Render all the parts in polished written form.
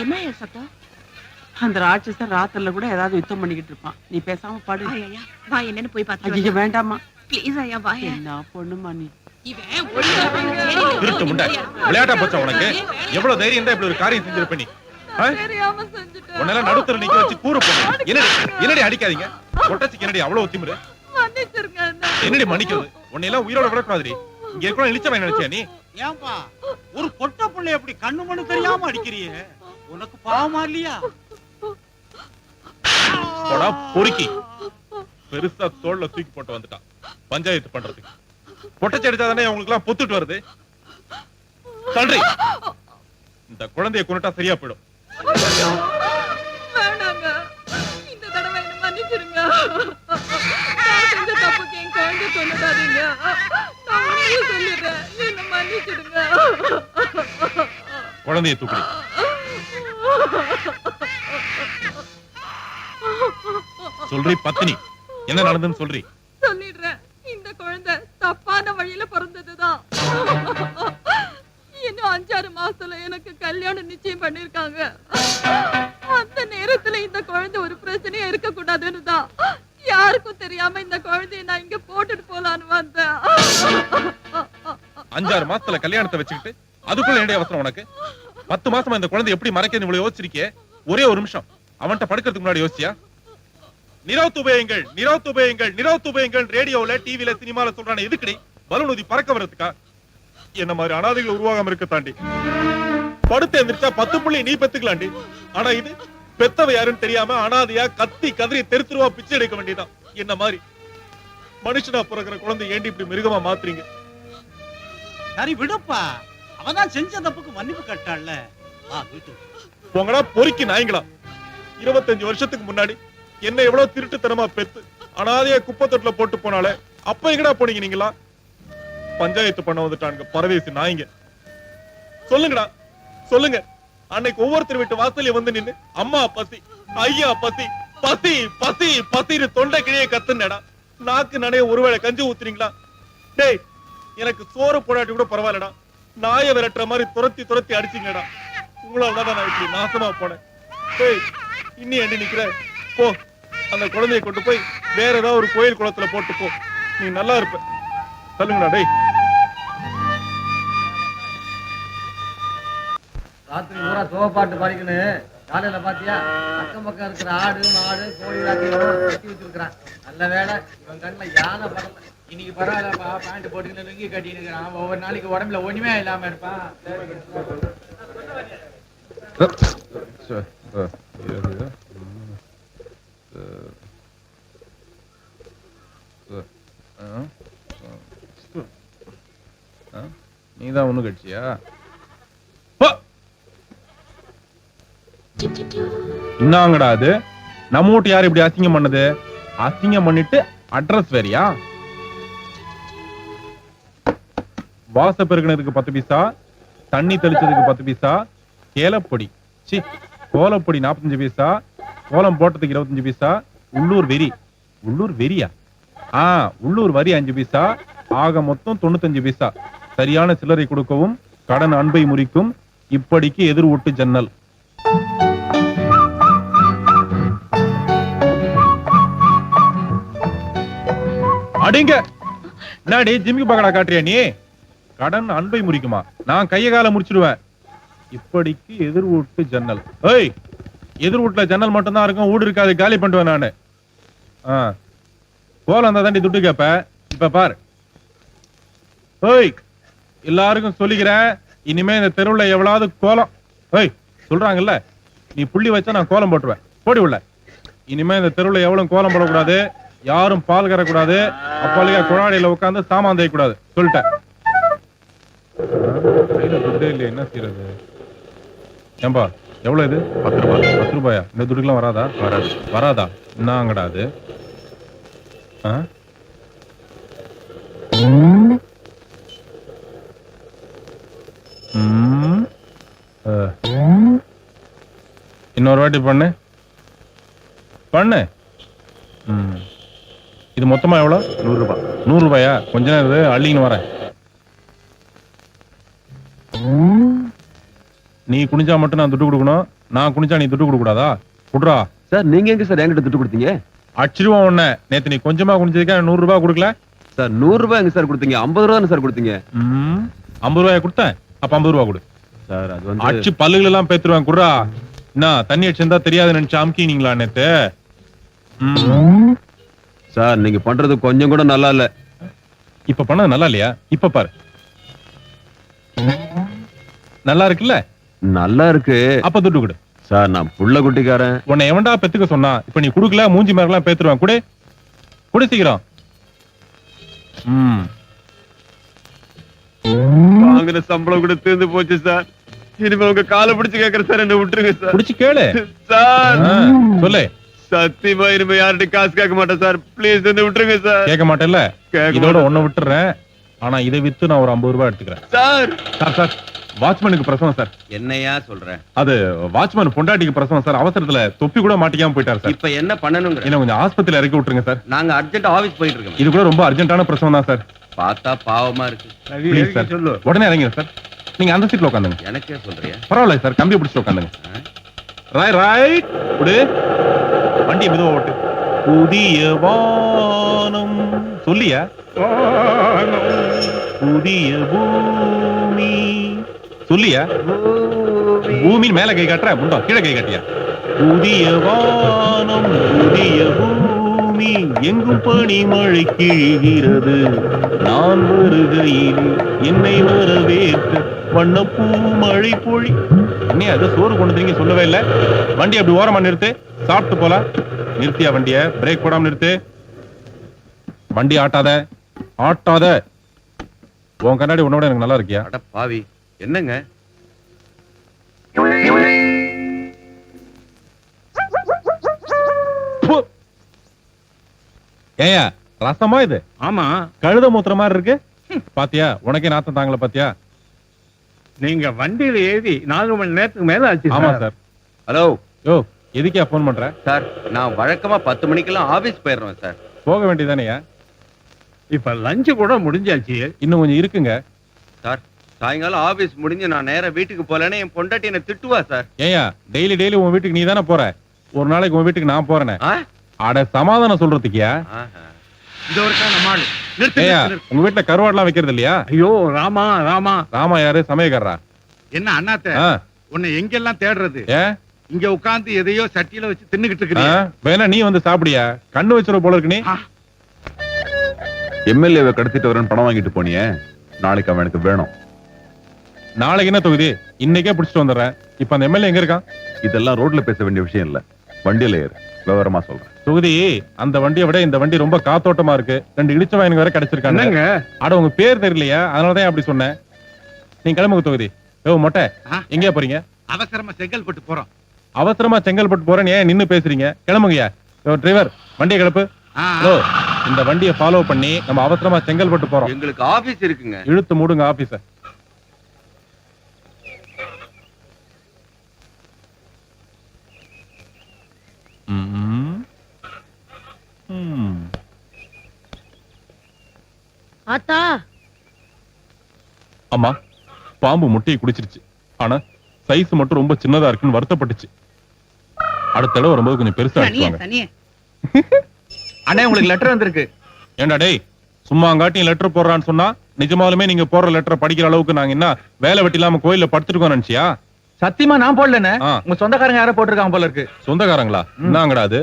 என்ன சத்தம்? அந்த ராட்சசன் ராத்திரில கூட ஏதாவது யுத்தம் பண்ணிக்கிட்டு இருப்பான். நீ பேசாம பாடு. ஐயா வா, என்னன்னு போய் பார்த்து. ஐயோ வேண்டாமா, ப்ளீஸ் ஐயா வா. என்ன பொண்ணுமா நீ? திருட்டு முண்டை, விளையாட்டா போச்சா உனக்கு? எவ்வளவு தைரியம் இருந்தா இப்படி ஒரு காரியம் செஞ்சிருப்ப நீ? உன்னால நடுத்தர நிக்க வச்சு கூறு போன. என்னடி அடிக்காதீங்க, கொட்டச்சிக்கு என்னடி அவ்வளவு திமிரு? என்னடி மன்னிக்கிறது? உன்னையெல்லாம் உயிரோட விடக்கூடாதுடி. இங்க இருக்கணும் இழிச்சவன் நினைச்சியா நீ? ஏன்பா ஒரு பொட்ட புள்ளை எப்படி கண்ணு மண்ணு தெரியாம அடிக்கிறிய? உனக்கு பாவமா இல்லையா? பொறுக்கி பெருசா தோல்ல தூக்கி போட்டு வந்துட்டான் பஞ்சாயத்து பண்றதுக்கு. பொட்டச்சி அடிச்சாதானே உங்களுக்கு எல்லாம் பொத்துட்டு வருது. தன்றி, இந்த குழந்தைய கொண்டுட்டா சரியா போயிடும். வேண்டாங்க, இந்த தடவை என்ன மன்னிச்சிருங்க. நான் செஞ்ச தப்புக்கு என் குழந்தை கொண்டுடாதீங்க. நான் உண்மையை சொல்லிடுறேன், என்ன மன்னிச்சிடுங்க. குழந்தைய தூக்கி சொல்றி பத்தினி, என்ன நடந்துன்னு சொல்றி? சொல்லிடுறேன், இந்த குழந்தை தப்பான வழியில பிறந்ததுதான். இன்னும் 5-6 மாசத்துல எனக்கு கல்யாணம் நிச்சயம் பண்ணிருக்காங்க. அந்த நேரத்துல இந்த குழந்தை ஒரு பிரச்சனையா இருக்க கூடாதுன்னு தான் யாருக்கும் தெரியாம இந்த குழந்தைய நான் இங்க போட்டுட்டு போலான்னு வந்தேன். 5-6 மாசத்துல கல்யாணத்தை வச்சுக்கிட்டு அதுக்குள்ள என்னடி அவசரம் உனக்கு? 10 மாசமா இந்த குழந்தை எப்படி மறைக்கன்னு இவ்வளவு யோசிச்சிருக்கே. ஒரே ஒரு நிமிஷம் அவன்கிட்ட படுக்கிறதுக்கு முன்னாடி யோசிச்சியா? நிராத்துபயங்கள் நிராத்துபயங்கள் நிராத்துபயங்கள் ரேடியோல டிவில சினிமால சொல்றானே எதுக்குடி? பலூன் ஊதி பறக்க வரதுக்கா? என்ன மாதிரி அனாதைகள் உருவாகாம இருக்க தாண்டி படுத்து எந்திரிச்சா 10 புள்ளி நீ பெத்துக்கலாண்டி. ஆனா இது பெத்தவ யாருன்னு தெரியாம அனாதையா கத்தி கதறி தெருத்துருவா பிச்சை எடுக்க வேண்டியதான். என்ன மாதிரி மனுஷனா பிறக்கிற குழந்தை ஏண்டி இப்படி மிருகமா மாத்துறீங்க? சரி விடுப்பா, அவதான் செஞ்ச தப்புக்கு மன்னிப்பு கட்டாள்ல. உங்களா பொறுக்கி நாய்ங்களா? 25 வருஷத்துக்கு முன்னாடி என்ன எவ்வளவு திருட்டுத்தனமா பெத்து அனாதையா குப்பை தொட்டில போட்டு போனாலே அப்ப எங்கடா போனீங்க நீங்களா? பஞ்சாயத்து பண்ண வந்துட்டானுங்க பரதேசி நாய்ங்க. சொல்லுங்கடா சொல்லுங்க, அன்னைக்கு ஒவ்வொருத்தர் வீட்டு வாசல்ல வந்து நின்னு அம்மா பசி, ஐயா பசி, பசி பசி பசின்னு தொண்டை கிழிய கத்துனடா. நாக்கு நனைய ஒருவேளை கஞ்சி ஊத்துறீங்களா? டேய், எனக்கு சோறு போடாட்டி கூட பரவாயில்லடா, நாயை விரட்டுற மாதிரி துரத்தி துரத்தி அடிச்சீங்கடா. உங்களாலதான் நான் இப்படி நாசமா போனேன். டேய், இன்னி எண்ணி நிக்கிற போ, அந்த குழந்தைய கொண்டு போய் வேற ஏதாவது ஒரு கோயில் குளத்துல போட்டு போ, நீ நல்லா இருப்ப. சொல்லுங்கடா டேய். ராத்திரி பூரா சோப்பாட்டு படிக்கணும். காலையில பாத்தியா அக்கம் பக்கம் இருக்கிற ஆடு மாடு கோழி எல்லாத்தையும் கட்டி வச்சிருக்கிறான். நல்ல வேலை இவன் கண்ணுல யானை படல. இன்னைக்கு பரவாயில்லப்பா, பேண்ட் போட்டுக்கிட்டு லுங்கி கட்டின்னு இருக்கிறான். ஒவ்வொரு நாளைக்கு உடம்புல ஒண்ணுமே இல்லாம இருப்பான். நீதான் ஒண்ணு கட்சியா? என்னங்கடா அது? நம்ம வீட்டு யாரு இப்படி அசிங்கம் பண்ணது? அசிங்கம் பண்ணிட்டு அட்ரஸ் வேறியா? வாச பெருக்கினதுக்கு 10 பைசா, தண்ணி தெளிச்சதுக்கு 10 பைசா, கேலப்பொடி சி கோலப்பொடி 45 பைசா, கோலம் போட்டதுக்கு 25 பைசா, உள்ளூர் வெறி. உள்ளூர் வெறியா? உள்ளூர் வரி 5 பைசா, ஆக மொத்தம் 95 பைசா. சரியான சில்லறை கொடுக்கவும் கடன் அன்பை முறிக்கும், இப்படிக்கு எதிர் ஒட்டு ஜன்னல். அடிங்க, என்னடி ஜிம்மிக்கு பக்கடா காட்டுறியா நீ? கடன் அன்பை முறிக்குமா? நான் கைய கால முடிச்சிடுவேன். இப்படிக்கு எதிர் வீட்டு ஜன்னல். ஏய், எதிர் வீட்டுல ஜன்னல் மட்டும் தான் இருக்கும், வீடு இருக்காது, காலி பண்ணுவேன் நானு. கோலம் இருந்தா தாண்டி துட்டு கேப்ப. இப்ப பாரு, ஏய் எல்லாருக்கும் சொல்லிக்கிறேன், இனிமே இந்த தெருவுல எவ்வளவு கோலம் ஏய் சொல்றாங்கல்ல, நீ புள்ளி வச்சா நான் கோலம் போட்டுருவேன். போடி உள்ள. இனிமே இந்த தெருவுல எவ்வளவு கோலம் போடக்கூடாது, யாரும் பால் கறக்கூடாது, அப்பாலியா குழாடியில உட்காந்து சாமான் தேய்க்கூடாது சொல்லிட்டேன். என்ன செய்யறது? ஏம்பா எவ்வளவு இது? 10 ரூபாய். 10 ரூபாயா? இந்த துட்டுக்கெல்லாம் வராதா? வராது. வராதா? என்னங்கடா அது? இன்னொரு வாட்டி பண்ணு பண்ணு. இது மொத்தமா எவ்வளவு? 100 ரூபாய். 100 ரூபாயா? கொஞ்ச நேரம் அள்ளின்னு வரேன். நீ நீ குனிஞ்சா மட்டும் நான் துட்டு கொடுக்கணும், நான் குனிஞ்சா நீ துட்டு கொடுக்க கூடாதா? குடுறா. சார் நீங்க எங்க சார் என்கிட்ட துட்டு கொடுத்தீங்க? அடிச்சிருவான் உன்ன. நேத்து நீ கொஞ்சமா குனிஞ்சதுக்கா 100 ரூபாய் கொடுக்கல? சார் 100 ரூபாய் எங்க சார் கொடுத்தீங்க? 50 ரூபாய் சார் கொடுத்தீங்க. 50 ரூபாய் கொடுத்தேன். அப்ப 50 ரூபாய் கொடு. சார் அது வந்து அடிச்சு பல்லுகள் எல்லாம் பேத்துருவேன். குடுறா. என்ன தண்ணி அடிச்சிருந்தா தெரியாது நினைச்சு அமுக்கினீங்களா நேத்து? சார் நீங்க பண்றது கொஞ்சம் கூட நல்லா இல்ல. இப்ப பண்ணது நல்லா இல்லையா? இப்ப பாரு. நல்லா இருக்குல்ல? நல்லா இருக்கு. அப்ப துட்டு கொடு. சார் நான் புள்ள குட்டிக்காரன். உன்னை எவன்டா பெத்துக்க சொன்னா? இப்ப நீ குடுக்கல, மூஞ்சி மேலாம் பேத்துருவேன். குடு குடு சீக்கிரம். வாங்கின சம்பளம் கூட தீர்ந்து போச்சு சார். இனிமே உங்க காலை பிடிச்சு கேக்குறேன் சார், என்ன விட்டுருங்க சார். புடிச்சு கேளு சார். சொல்லு. சத்தியமா இனிமே யார்கிட்ட காசு கேட்க மாட்டேன் சார். ப்ளீஸ் என்ன விட்டுருங்க சார். கேட்க மாட்டேன்ல? இதோட ஒண்ணு விட்டுறேன். ஆனா இதை வித்து நான் ஒரு 50 ரூபாய் எடுத்துக்கிறேன். சார் சார் சார் வாட்ச்மேனுக்கு பிரசவம் சார். என்னையா சொல்ற? அது வாட்ச்மேன் பொண்டாட்டிக்கு பிரசவம் சார். அவசரத்துல தொப்பி கூட மாட்டிக்காம போயிட்டார் சார். இப்ப என்ன பண்ணணுங்க? என்ன கொஞ்சம் ஆஸ்பத்திரியில இறக்கி விட்டுருங்க சார். நாங்க அர்ஜென்ட் ஆபீஸ் போயிட்டு இருக்கோம். இது கூட ரொம்ப அர்ஜென்ட்டான பிரசவம் தான் சார். பார்த்தா பாவமா இருக்கு. Please sir. சொல்லு. உடனே இறங்கிங்க சார். நீங்க அந்த சீட்ல உட்காந்துங்க. எனக்கே சொல்றியா? பரவாயில்ல சார், கம்பி பிடிச்சிட்டு உட்காந்துங்க. ரைட் விடு. வண்டி மெதுவா ஓட்டு. புதிய வானம் சொல்லியா? புதிய பூமி சொல்லியா? பூமியின் மேல கை காட்டுற முண்டா, கீழே கை காட்டியா? புதிய வானம் புதிய பூமி எங்கும் பனி மழை கிழிகிறது. நான் வருகையில் என்னை வரவேற்க வண்ணப்பூ மழை பொழி. அண்ணே அது சோறு கொண்டு தீங்க சொல்லவே இல்லை. வண்டி அப்படி ஓரமா நிறுத்து, சாப்பிட்டு போல. நிறுத்தியா வண்டிய? பிரேக் போடாம நிறுத்து. வண்டி ஆட்டாத ஆட்டாத. உன் கண்ணாடி உன்னோட எனக்கு நல்லா இருக்கியா? அட பாவி, என்னங்க? ஏயா ரசமா இது? ஆமா, கழுத மூத்திர மாதிரி இருக்கு. பாத்தியா? உனக்கே நாத்தம் தாங்கல பாத்தியா? நீங்க வண்டியில ஏறி 4 மணி நேரத்துக்கு மேல ஆச்சு. ஆமா சார். ஹலோ யோ எதுக்கே போன் பண்ற? சார், நான் வழக்கமா 10 மணிக்கெல்லாம் ஆபீஸ் போயிடுறேன் சார். போக வேண்டியதானேயா? இப்ப லஞ்சு கூட முடிஞ்சாச்சு. இன்னும் கொஞ்சம் இருக்குங்க சார். சாயங்காலம் ஆபீஸ் முடிஞ்சு நான் நேரா வீட்டுக்கு போலன்னு என் பொண்டாட்டி என்ன திட்டுவா சார். ஏயா டெய்லி உன் வீட்டுக்கு நீ தானே போற? ஒரு நாளைக்கு உன் வீட்டுக்கு நான் போறேனே. ஆ? அட சமாதானம் சொல்றதுக்கியா? ஆஹா. இந்த ஒரு நம்மாள் ஏயா உங்க வீட்டுல கருவாடுலாம் வைக்கிறது இல்லையா? ஐயோ ராமா ராமா. ராமா யாரு? சமயக்காரரா? என்ன அண்ணாத்த, ஆ. உன்னை எங்கெல்லாம் தேடுறது? ஏன் இங்க உட்கார்ந்து எதையோ சட்டியில வச்சு தின்னுகிட்டு இருக்கிறீங்க. வேணா நீ வந்து சாப்பிடியா? கண்ணு வச்சிரு போல இருக்கு. நீ எம்எல்ஏவை கடத்திட்டு வரேன்னு பணம் வாங்கிட்டு போனியே, நாளைக்கு அவன் எனக்கு வேணும். நாளைக்கு என்ன தொகுதி? இன்னைக்கே பிடிச்சிட்டு வந்துடுறேன். இப்ப அந்த எம்எல்ஏ எங்க இருக்கான்? இதெல்லாம் ரோட்ல பேச வேண்டிய விஷயம் இல்ல, வண்டியில ஏறு. விவரமா சொல்றேன். தொகுதி அந்த வண்டியை விட இந்த வண்டி ரொம்ப காத்தோட்டமா இருக்கு. 2 இடிச்ச வாயனுக்கு வேற கிடைச்சிருக்காங்க. என்னங்க? அட உங்க பேர் தெரியலையா? அதனாலதான் அப்படி சொன்னேன். நீங்க கிளம்புங்க தொகுதி. மொட்டை எங்கேயா போறீங்க? அவசரமா செங்கல்பட்டு போறோம். அவசரமா செங்கல்பட்டு போறேன்னு ஏன் நின்னு பேசுறீங்க? கிளம்புங்கயா. டிரைவர் வண்டியை கிளப்பு. இந்த வண்டியை ஃபாலோ பண்ணி நம்ம அவசரமா செங்கல்பட்டு போறோம். எங்களுக்கு ஆபீஸ் இருக்குங்க. இழுத்து மூடுங்க ஆபீஸ. ஆத்தா, அம்மா பாம்பு முட்டையை குடிச்சிருச்சு. ஆனா சைஸ் மட்டும் ரொம்ப சின்னதா இருக்குன்னு வருத்தப்பட்டுச்சு. அடுத்த தடவை வரும்போது கொஞ்சம் பெருசா அடிச்சுவாங்க. அண்ணே உங்களுக்கு லெட்டர் வந்திருக்கு. ஏண்டா டேய், சும்மா அங்காட்டியும் லெட்டர் போடுறான்னு சொன்னா நிஜமாலுமே நீங்க போற லெட்டரை படிக்கிற அளவுக்கு நாங்க என்ன வேலை வெட்டி இல்லாம கோயில்ல படுத்துருக்கோம் நினைச்சியா? சத்தியமா நான் போடலண்ணே. ஆ. உங்க சொந்தக்காரங்க யாரோ போட்டிருக்காங்க போல இருக்கு. சொந்தக்காரங்களா? என்னங்கடா அது?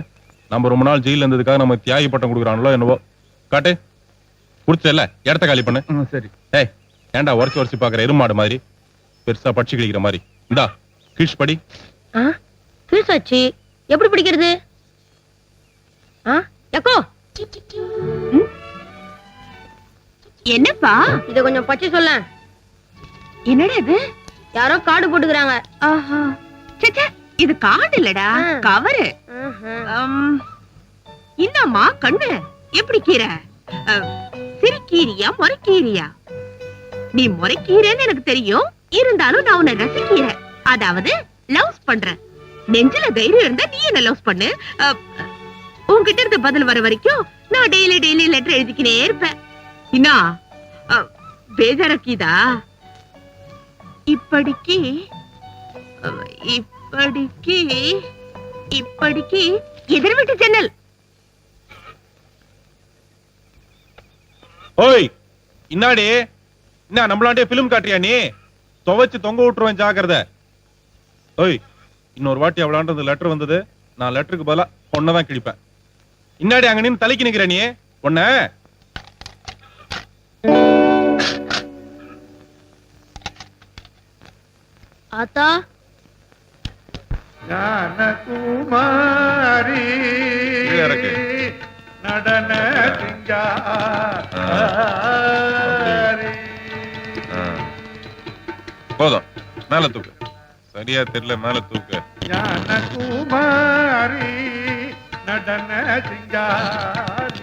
நம்ம ரொம்ப நாள் ஜெயில இருந்ததுக்காக நம்ம தியாகி பட்டம் கொடுக்குறாங்களோ என்னவோ. காட்டு. குடிச்சல இடத்த காலி பண்ணு. சரி. ஏய் ஏண்டா உரசி பாக்குற எருமாடு மாதிரி பெருசா படிச்சு கிழிக்கிற மாதிரி? இந்தா கீழ்ஸ் படி. கீழ்சாச்சி எப்படி பிடிக்கிறது? யக்கோ, என்னப்பா இத கொஞ்சம் பச்சை சொல்ல. என்னடா இது? யாரோ கார்டு போட்டுக்கறாங்க. ஆஹா, சே இது கார்டு இல்லடா, கவரு. என்னம்மா கண்ணு எப்படி கீரை? சிரிக்கீரியா முறைக்கீரியா? நீ முறைக்கீரைன்னு எனக்கு தெரியும், இருந்தாலும் நான் உன்னை ரசிக்கிறேன். அதாவது லவ்ஸ் பண்றேன். நெஞ்சில தைரியம் இருந்தா நீ என்ன லவ்ஸ் பண்ணு. உன்கிட்ட இருக்க பதில் வர வரைக்கும் நான் டெய்லி லெட்டர் எழுதிக்கினே இருப்பேன். என்ன பேஜாரக்கீதா? இப்படிக்கு இப்படிக்கு இப்படிக்கு எதிர் வீட்டு ஜன்னல். ஓய் இன்னாடி என்ன நம்மளாண்டே பிலிம் காட்டுறியா நீ? துவைச்சு தொங்க விட்டுருவேன் ஜாக்கிரதை. ஓய் இன்னொரு வாட்டி அவளான்றது லெட்டர் வந்தது, நான் லெட்டருக்கு பதிலா பொண்ணதான் கிழிப்பேன். இன்னாடி அங்க நின்னு தலைக்கு நிக்கிற நீ பொண்ண. ஆத்தா ஞானகுமாரி கீழே இறக்கு. நடன சிங்காரி. போதும் மேல தூக்கு. சரியா தெரியல, மேல தூக்கு. ஞானகுமாரி நடன சிங்காரி.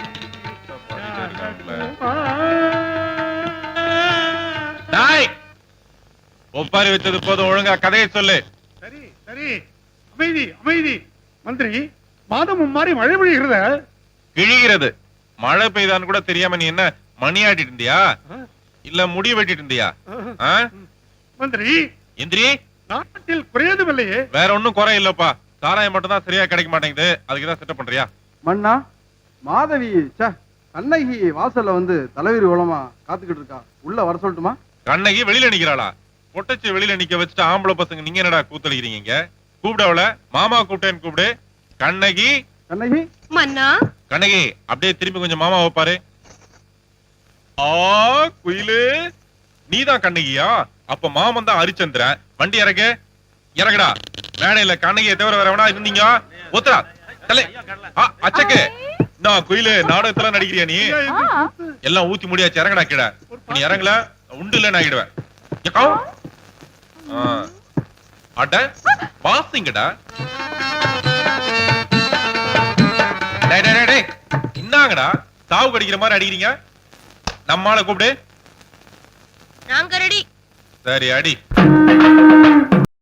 டாய் ஒப்பாரி வச்சது போதும், ஒழுங்கா கதையை சொல்லு. சரி சரி, அமைதி அமைதி. மந்திரி, மாதமும் மாறி மழை பெய்கிறத. கிழிகிறது. மழை பெய்தான்னு கூட தெரியாம நீ என்ன மணி ஆட்டிட்டு இருந்தியா இல்ல முடி வெட்டிட்டு இருந்தியா? மந்திரி, எந்திரி. நாட்டில் குறையதுமில்லையே. வேற ஒண்ணும் குறை இல்லப்பா, சாராயம் மட்டும் தான் சரியா கிடைக்க மாட்டேங்குது, அதுக்குதான் செட்டப் பண்றியா? மன்னா, மாதவி கண்ணகி வாசல்ல வந்து தலைவிரி உலமா காத்துக்கிட்டு இருக்கா, உள்ள வர சொல்லட்டுமா? கண்ணகி வெளியில நிக்கிறாளா? பொட்டச்சு வெளியில நிக்க வச்சுட்டு ஆம்பளை பசங்க நீங்க என்னடா கூத்தடிக்கிறீங்க? கூப்பிட அவள. மாமா கூப்பிட்டேன்னு கூப்பிடு. கண்ணகி கண்ணகி மன்னா. கண்ணகி அப்படியே திரும்பி கொஞ்சம் மாமா வைப்பாரு. ஆ குயிலு, நீதான் கண்ணகியா? அப்ப மாமன் தான் ஹரிச்சந்திரன். வண்டி இறக்கு. இறக்குடா. மேடையில கண்ணகியை தவிர வேற எவனா இருந்தீங்க? ஒத்துறா தலை. அச்சக்கு நான் குயிலு, நாடகத்துல நடிக்கிறியா நீ? எல்லாம் ஊத்தி முடியாச்சு, இறங்கடா கீழ. நீ இறங்கல உண்டு இல்ல நான் ஆகிடுவேன். அட வாசிங்கடா. என்னங்கடா சாவு கடிக்கிற மாதிரி அடிக்கிறீங்க? நம்மால கூப்பிடு. நாங்க ரெடி. சரி அடி.